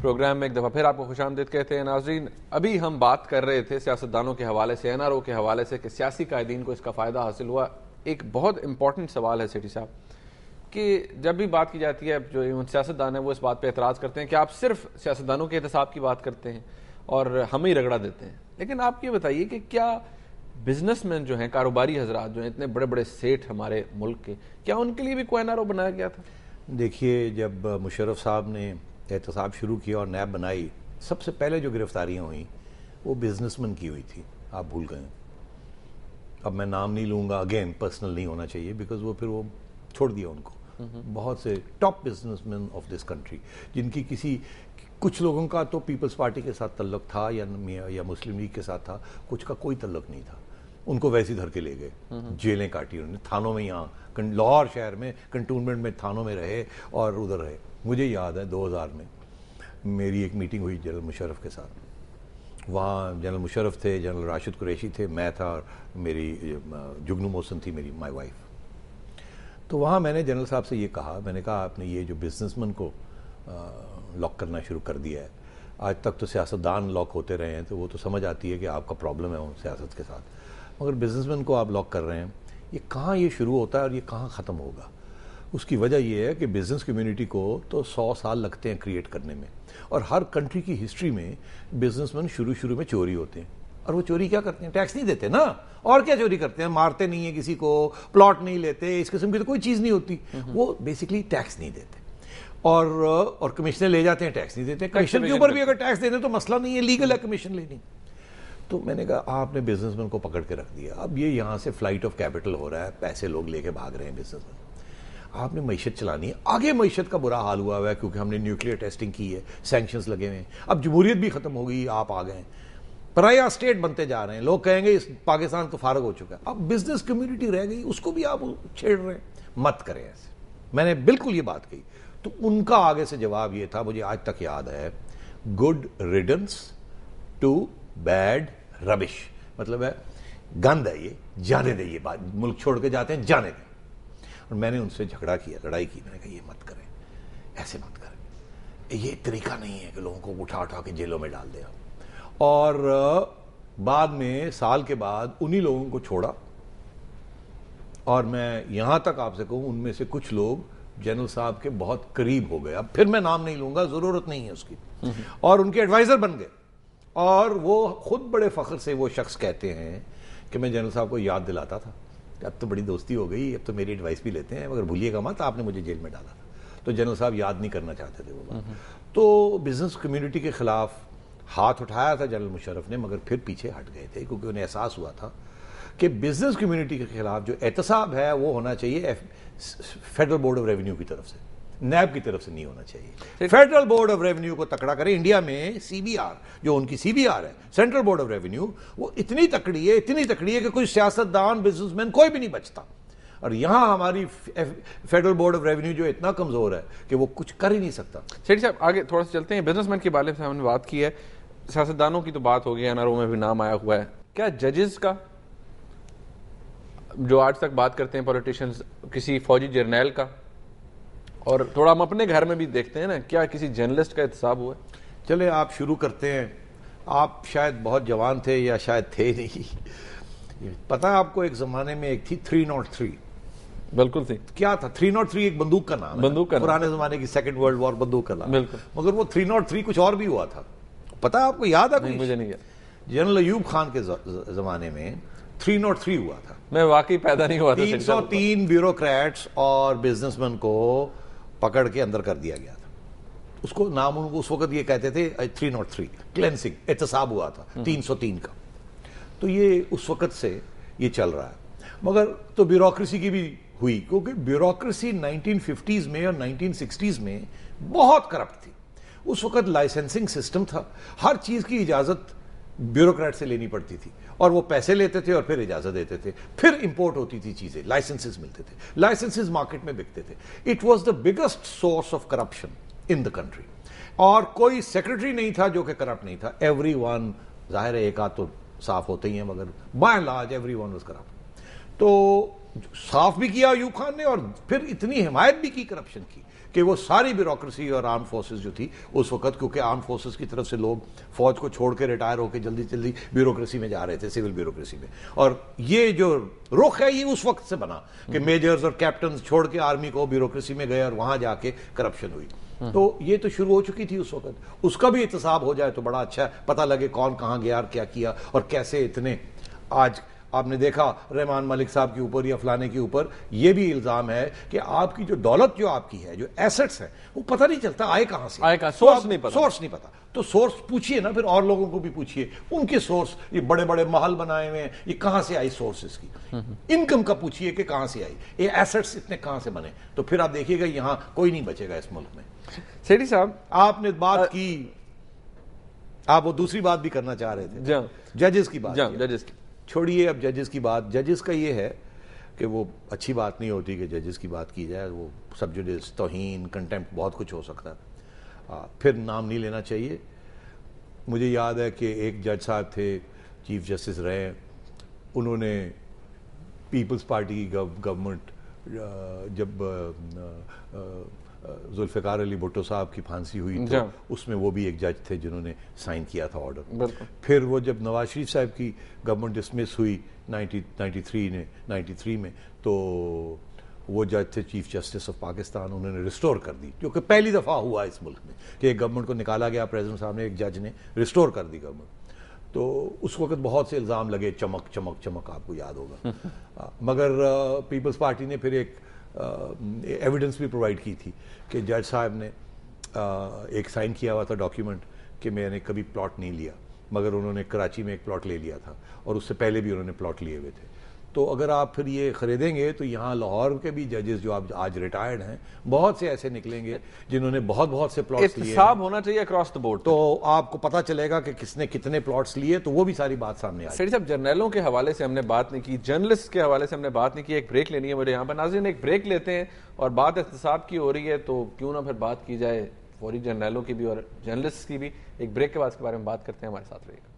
Programme میں ایک دفعہ پھر آپ کو خوش آمدید کہتے ہیں ناظرین. ابھی ہم بات کر رہے تھے سیاستدانوں کے حوالے سے, این آر او کے حوالے سے, کہ سیاسی قائدین کو اس کا فائدہ حاصل ہوا. ایک بہت امپورٹنٹ سوال ہے سیٹھی صاحب کہ جب بھی بات کی جاتی ہے, جو سیاستدان ہیں وہ اس بات پہ اعتراض کرتے ہیں کہ آپ صرف سیاستدانوں کے احتساب کی بات کرتے ہیں اور ہمیں ہی رگڑا دیتے ہیں. لیکن آپ یہ بتائیے کہ کیا بزنس مین جو ہیں, کاروباری حضرات جو ہیں, اتنے بڑے بڑے سیٹھ ہمارے ملک کے, کیا ان کے لیے بھی کوئی این آر او بنایا گیا تھا؟ دیکھیے, جب مشرف صاحب نے احتساب شروع کیا اور نیب بنائی, سب سے پہلے جو گرفتاریاں ہوئیں وہ بزنس مین کی ہوئی تھی. آپ بھول گئے. اب میں نام نہیں لوں گا, اگین پرسنل نہیں ہونا چاہیے, بیکاز وہ پھر وہ چھوڑ دیا ان کو. بہت سے top business man of this country جن کی کچھ لوگوں کا تو پیپلز پارٹی کے ساتھ تعلق تھا یا مسلم لیگ کے ساتھ تھا, کچھ کا کوئی تعلق نہیں تھا, ان کو ویسے دھر کے لے گئے, جیلیں کاٹی انہوں نے, تھانوں میں, یہاں لاہور شہر میں کنٹونمنٹ میں تھانوں میں رہے اور ادھر رہے. مجھے یاد ہے 2000 میں میری ایک میٹنگ ہوئی جنرل مشرف کے ساتھ. وہاں جنرل مشرف تھے, جنرل راشد قریشی تھے, میں تھا, اور میری جگنو محسن تھی, میری مائی وائف. تو وہاں میں نے جنرل صاحب سے یہ کہا, میں نے کہا آپ نے یہ جو بزنس مین کو لاک کرنا شروع کر دیا ہے, آج تک تو سیاستدان لاک ہوتے رہے ہیں, تو وہ تو سمجھ آتی ہے کہ آپ کا پرابلم ہے سیاست کے ساتھ, مگر بزنس مین کو آپ لاک کر رہے ہیں, یہ کہاں یہ شروع ہوتا ہے اور یہ کہاں ختم ہوگا؟ اس کی وجہ یہ ہے کہ بزنس کمیونٹی کو تو 100 سال لگتے ہیں کریٹ کرنے میں, اور ہر کنٹری کی ہسٹری میں بزنس مین شروع میں چوری ہوتے ہیں. اور وہ چوری کیا کرتے ہیں؟ ٹیکس نہیں دیتے نا, اور کیا چوری کرتے ہیں؟ مارتے نہیں ہیں کسی کو, پلاٹ نہیں لیتے, اس قسم کی تو کوئی چیز نہیں ہوتی. وہ بیسکلی ٹیکس نہیں دیتے, اور کمیشنیں لے جاتے ہیں, ٹیکس نہیں دیتے. کمیشن کے اوپر بھی اگر ٹیکس دے دیں تو مسئلہ نہیں ہے, لیگل ہے کمیشن لینی. تو میں نے کہا آپ نے بزنس مین کو پکڑ کے رکھ دیا, اب یہ یہاں سے فلائٹ آف کیپٹل ہو رہا ہے, پیسے لوگ لے کے بھاگ رہے ہیں بزنس مین. آپ نے معیشت چلانی ہے, آگے معیشت کا برا حال ہوا ہے کیونکہ ہم نے نیوکلیئر ٹیسٹنگ کی ہے, سینکشنز لگے ہوئے ہیں, اب جمہوریت بھی ختم ہو گئی, آپ آ گئے ہیں, پرایا اسٹیٹ بنتے جا رہے ہیں, لوگ کہیں گے پاکستان تو فارغ ہو چکا ہے, اب بزنس کمیونٹی رہ گئی, اس کو بھی آپ چھیڑ رہے ہیں. مت کریں ایسے. میں نے بالکل یہ بات کہی. تو ان کا آگے سے جواب یہ تھا, مجھے آج تک یاد ہے, گڈ ریڈنس ٹو بیڈ ربش. مطلب ہے گند ہے یہ, جانے دیں, یہ بات ملک چھوڑ کے جاتے ہیں, جانے دیں. اور میں نے ان سے جھگڑا کیا, لڑائی کی, میں نے کہا یہ مت کریں, ایسے مت کریں, یہ طریقہ نہیں ہے کہ لوگوں کو اٹھا کے جیلوں میں ڈال دیا. اور بعد میں سال کے بعد انہی لوگوں کو چھوڑا, اور میں یہاں تک آپ سے کہوں ان میں سے کچھ لوگ جنرل صاحب کے بہت قریب ہو گئے, اب پھر میں نام نہیں لوں گا, ضرورت نہیں ہے اس کی, اور ان کے ایڈوائزر بن گئے. اور وہ خود بڑے فخر سے وہ شخص کہتے ہیں کہ میں جنرل صاحب کو یاد دلاتا تھا کہ اب تو بڑی دوستی ہو گئی, اب تو میری ایڈوائس بھی لیتے ہیں, مگر بھولیے گا مت آپ نے مجھے جیل میں ڈالا تھا. تو جنرل صاحب یاد نہیں کرنا چاہتے تھے وہ بات. تو بزنس کمیونٹی کے خلاف ہاتھ اٹھایا تھا جنرل مشرف نے, مگر پھر پیچھے ہٹ گئے تھے کیونکہ انہیں احساس ہوا تھا کہ بزنس کمیونٹی کے خلاف جو احتساب ہے وہ ہونا چاہیے فیڈرل بورڈ آف ریونیو کی طرف سے, نیب کی طرف سے نہیں ہونا چاہیے. فیڈرل بورڈ آف ریونیو کو تکڑا کرے. انڈیا میں سی بی آر, جو ان کی سی بی آر ہے, سینٹرل بورڈ آف ریونیو, وہ اتنی تکڑی ہے کہ کوئی سیاستدان بزنس مین کوئی بھی نہیں بچتا. اور یہاں ہماری فیڈرل بورڈ آف ریونیو جو اتنا کمزور ہے کہ وہ کچھ کر ہی نہیں سکتا. سیٹھی صاحب آگے تھوڑا سا چلتے ہیں. بزنس مین کے بارے میں ہم نے بات کی ہے, سیاستدانوں کی تو بات ہو گئی, این آر او میں بھی نام آیا ہوا ہے. کیا ججز کا, جو آج تک بات کرتے ہیں پولیٹیشنز, کسی فوجی جرنیل کا, اور تھوڑا ہم اپنے گھر میں بھی دیکھتے ہیں نا, کیا کسی جرنلسٹ کا احتساب ہوا ہے؟ چلے آپ شروع کرتے ہیں. آپ شاید بہت جوان تھے یا شاید تھے نہیں, پتہ آپ کو ایک زمانے میں ایک تھی 303. بالکل تھی. کیا تھا 303؟ ایک بندوق کا نام ہے, بندوق کا پرانے زمانے کی سیکنڈ ورلڈ وار بندوق کا نام. بالکل. مگر وہ 303 کچھ اور بھی ہوا تھا, پتہ آپ کو یاد ہے؟ مجھے نہیں یاد. جنرل ایوب خان کے زمانے میں 303 ہوا تھا. میں واقعی پیدا نہیں ہوا تھا. 303 بیوروکریٹس اور بزنس مین کو پکڑ کے اندر کر دیا گیا تھا. اس کو نام اس وقت یہ کہتے تھے 303 کلینسنگ, احتساب ہوا تھا 303 کا. تو یہ اس وقت سے یہ چل رہا ہے. مگر تو بیوروکریسی کی بھی ہوئی, کیونکہ بیوروکریسی 1950s میں اور 1960s میں بہت کرپٹ تھی. اس وقت لائسنسنگ سسٹم تھا, ہر چیز کی اجازت بیوروکریٹ سے لینی پڑتی تھی, اور وہ پیسے لیتے تھے اور پھر اجازت دیتے تھے, پھر امپورٹ ہوتی تھی چیزیں, لائسنسز ملتے تھے, لائسنسز مارکیٹ میں بکتے تھے. It was the biggest source of corruption in the country. اور کوئی سیکرٹری نہیں تھا جو کہ کرپٹ نہیں تھا. ایوری ون, ظاہر ہے ایک آدھ تو صاف ہوتے ہی ہیں, مگر by and large every one was corrupt. تو صاف بھی کیا ایوب خان نے اور پھر اتنی حمایت بھی کی کرپشن کی کہ وہ ساری بیوروکریسی اور آرم فورسز جو تھی اس وقت, کیونکہ آرم فورسز کی طرف سے لوگ فوج کو چھوڑ کے ریٹائر ہو کے جلدی جلدی بیوروکریسی میں جا رہے تھے, سول بیوروکریسی میں, اور یہ جو رخ ہے یہ اس وقت سے بنا کہ میجرز اور کیپٹنز چھوڑ کے آرمی کو بیوروکریسی میں گئے اور وہاں جا کے کرپشن ہوئی. تو یہ تو شروع ہو چکی تھی اس وقت, اس کا بھی احتساب ہو جائے تو بڑا اچھا ہے, پتہ لگے کون کہاں گیا اور کیا کیا اور کیسے اتنے. آج آپ نے دیکھا رحمان ملک صاحب کے اوپر یا فلانے کے اوپر یہ بھی الزام ہے کہ آپ کی جو دولت جو آپ کی ہے, جو ایسٹس ہیں, وہ پتہ نہیں چلتا آئے کہاں سے, سورس نہیں پتا. تو سورس پوچھئے نا, پھر اور لوگوں کو بھی پوچھئے ان کے سورس, یہ بڑے بڑے محل بنائے ہوئے ہیں, یہ کہاں سے آئی سورسز کی, انکم کا پوچھئے کہ کہاں سے آئی, یہ ایسٹس اتنے کہاں سے بنے. تو پھر آپ دیکھیے گا یہاں کوئی نہیں بچے گا اس ملک میں. سیٹھی صاحب آپ نے بات کی, آپ وہ دوسری بات بھی کرنا چاہ رہے تھے, ججز کی بات. ججز کی چھوڑیے اب ججز کی بات. ججز کا یہ ہے کہ وہ اچھی بات نہیں ہوتی کہ ججز کی بات کی جائے, وہ سبجوڈس, توہین, کنٹیمپٹ, بہت کچھ ہو سکتا ہے. پھر نام نہیں لینا چاہیے. مجھے یاد ہے کہ ایک جج صاحب تھے, چیف جسٹس رہے, انہوں نے پیپلز پارٹی کی گورنمنٹ جب ذوالفقار علی بھٹو صاحح کی پھانسی ہوئی تو اس میں وہ بھی ایک جج تھے جنہوں نے سائن کیا تھا آرڈر. پھر وہ جب نواز شریف صاحب کی گورنمنٹ ڈسمس ہوئی 93 میں تو وہ جج تھے چیف جسٹس آف پاکستان, انہوں نے ریسٹور کر دی, جو کہ پہلی دفعہ ہوا اس ملک میں کہ ایک گورنمنٹ کو نکالا گیا, پریزیڈنٹ صاحب نے, ایک جج نے ریسٹور کر دی گورنمنٹ. تو اس وقت بہت سے الزام لگے, چمک چمک چمک, آپ کو یاد ہوگا. مگر پیپلز پارٹی نے پھر ایک ایویڈنس بھی پرووائڈ کی تھی کہ جج صاحب نے ایک سائن کیا ہوا تھا ڈاکیومنٹ کہ میں نے کبھی پلاٹ نہیں لیا, مگر انہوں نے کراچی میں ایک پلاٹ لے لیا تھا اور اس سے پہلے بھی انہوں نے پلاٹ لیے ہوئے تھے. تو اگر آپ پھر یہ خریدیں گے تو یہاں لاہور کے بھی ججز جو آج ریٹائرڈ ہیں, بہت سے ایسے نکلیں گے جنہوں نے بہت سے پلاٹس لیے. احتساب ہونا چاہیے اکراس دی بورڈ, تو آپ کو پتہ چلے گا کہ کس نے کتنے پلاٹس لیے, تو وہ بھی ساری بات سامنے آئی. سیٹھی صاحب, جرنیلوں کے حوالے سے ہم نے بات نہیں کی, جرنلسٹ کے حوالے سے ہم نے بات نہیں کی, ایک بریک لینی ہے مجھے یہاں پر. ناظرین ایک بریک لیتے ہیں, اور بات احتساب کی ہو رہی ہے تو کیوں نہ پھر بات کی جائے فوری جرنیلوں کی بھی اور جرنلسٹ کی بھی. ایک بریک کے بعد اس کے بارے میں بات کرتے ہیں, ہمارے ساتھ رہیے گا.